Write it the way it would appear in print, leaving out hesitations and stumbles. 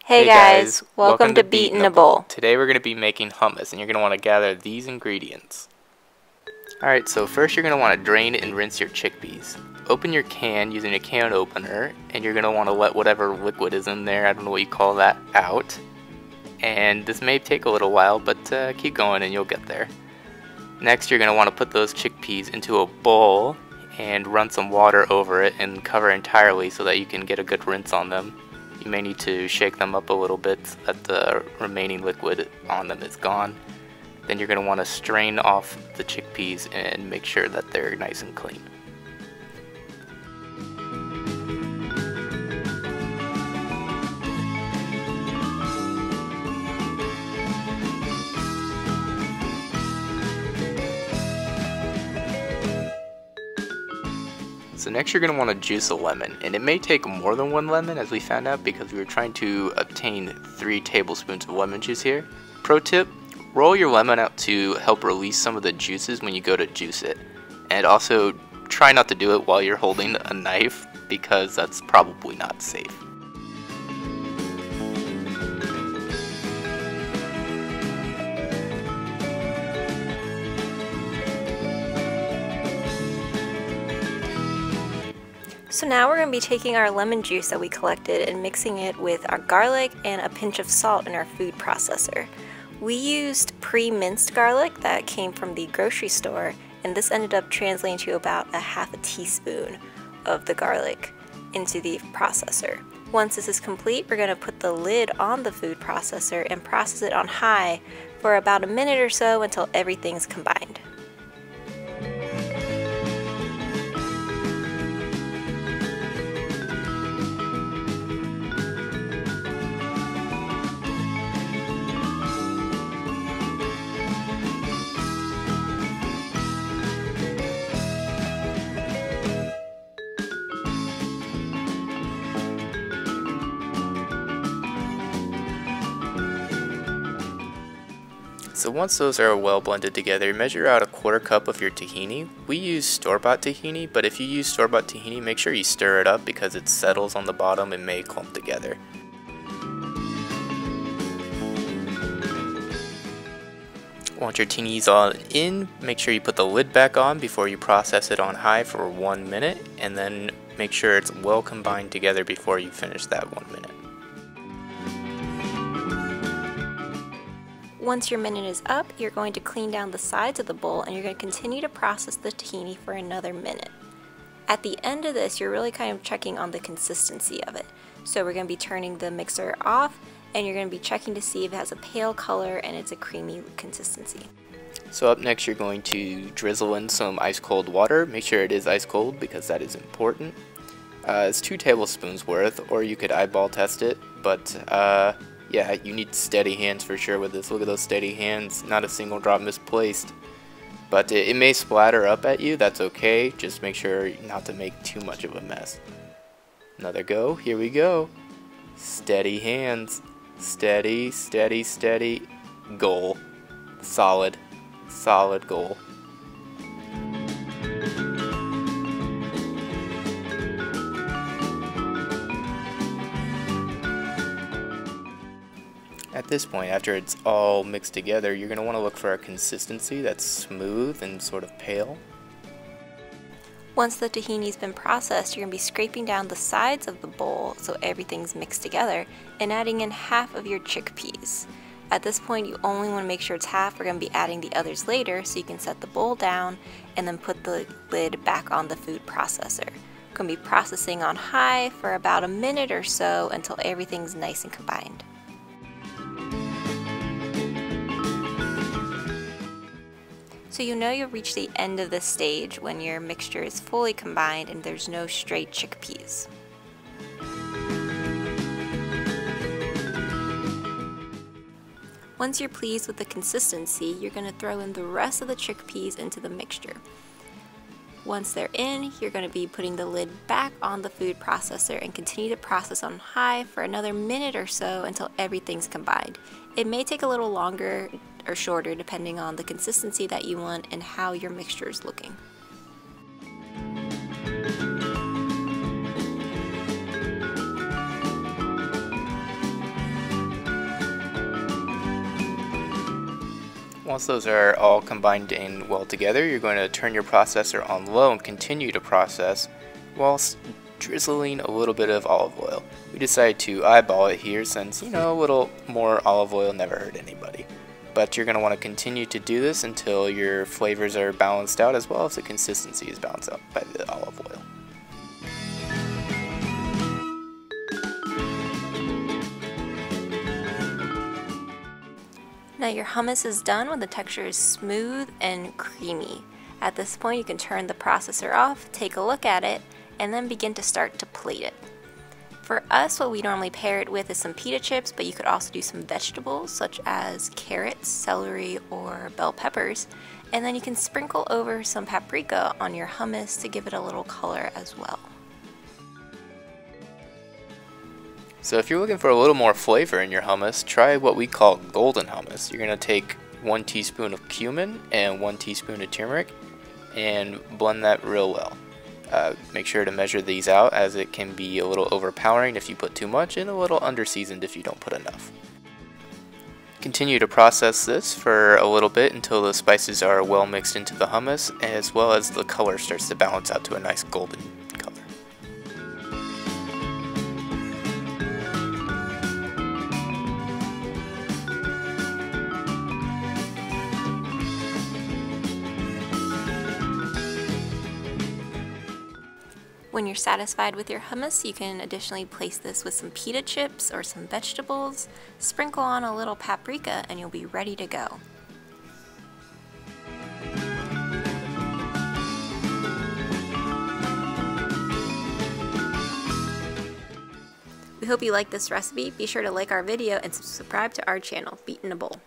Hey guys, welcome to Beat in a Bowl. Today we're going to be making hummus, and you're going to want to gather these ingredients. Alright, so first you're going to want to drain and rinse your chickpeas. Open your can using a can opener, and you're going to want to let whatever liquid is in there, I don't know what you call that, out. And this may take a little while, but keep going and you'll get there. Next you're going to want to put those chickpeas into a bowl and run some water over it and cover entirely so that you can get a good rinse on them. You may need to shake them up a little bit so that the remaining liquid on them is gone. Then you're going to want to strain off the chickpeas and make sure that they're nice and clean. So next you're going to want to juice a lemon, and it may take more than one lemon as we found out because we were trying to obtain 3 tablespoons of lemon juice here. Pro tip, roll your lemon out to help release some of the juices when you go to juice it. And also try not to do it while you're holding a knife because that's probably not safe. So now we're going to be taking our lemon juice that we collected and mixing it with our garlic and a pinch of salt in our food processor. We used pre-minced garlic that came from the grocery store, and this ended up translating to about a half a teaspoon of the garlic into the processor. Once this is complete, we're going to put the lid on the food processor and process it on high for about a minute or so until everything's combined. So once those are well blended together, measure out a 1/4 cup of your tahini. We use store-bought tahini, but if you use store-bought tahini, make sure you stir it up because it settles on the bottom and may clump together. Once your tahini's all in, make sure you put the lid back on before you process it on high for 1 minute, and then make sure it's well combined together before you finish that 1 minute. Once your minute is up, you're going to clean down the sides of the bowl and you're going to continue to process the tahini for another minute. At the end of this, you're really kind of checking on the consistency of it. So we're going to be turning the mixer off and you're going to be checking to see if it has a pale color and it's a creamy consistency. So up next you're going to drizzle in some ice cold water. Make sure it is ice cold because that is important. It's 2 tablespoons worth, or you could eyeball test it, but yeah, you need steady hands for sure with this. Look at those steady hands, not a single drop misplaced. But it may splatter up at you, that's okay. Just make sure not to make too much of a mess. Another go, here we go. Steady hands, steady, steady, steady. Goal, solid, solid goal. At this point, after it's all mixed together, you're going to want to look for a consistency that's smooth and sort of pale. Once the tahini's been processed, you're going to be scraping down the sides of the bowl so everything's mixed together and adding in half of your chickpeas. At this point, you only want to make sure it's half. We're going to be adding the others later so you can set the bowl down and then put the lid back on the food processor. We're going to be processing on high for about a minute or so until everything's nice and combined. So you know you'll reach the end of this stage when your mixture is fully combined and there's no stray chickpeas. Once you're pleased with the consistency, you're going to throw in the rest of the chickpeas into the mixture. Once they're in, you're going to be putting the lid back on the food processor and continue to process on high for another minute or so until everything's combined. It may take a little longer or shorter depending on the consistency that you want and how your mixture is looking. Once those are all combined in well together, you're going to turn your processor on low and continue to process whilst drizzling a little bit of olive oil. We decided to eyeball it here since, you know, a little more olive oil never hurt anybody. But you're going to want to continue to do this until your flavors are balanced out as well as the consistency is balanced out by the olive oil. Now your hummus is done when the texture is smooth and creamy. At this point you can turn the processor off, take a look at it, and then begin to start to plate it. For us, what we normally pair it with is some pita chips, but you could also do some vegetables such as carrots, celery, or bell peppers, and then you can sprinkle over some paprika on your hummus to give it a little color as well. So if you're looking for a little more flavor in your hummus, try what we call golden hummus. You're going to take 1 teaspoon of cumin and 1 teaspoon of turmeric and blend that real well. Make sure to measure these out, as it can be a little overpowering if you put too much and a little underseasoned if you don't put enough. Continue to process this for a little bit until the spices are well mixed into the hummus, as well as the color starts to balance out to a nice golden color. When you're satisfied with your hummus, you can additionally place this with some pita chips or some vegetables, sprinkle on a little paprika, and you'll be ready to go. We hope you like this recipe. Be sure to like our video and subscribe to our channel, Beat in a Bowl.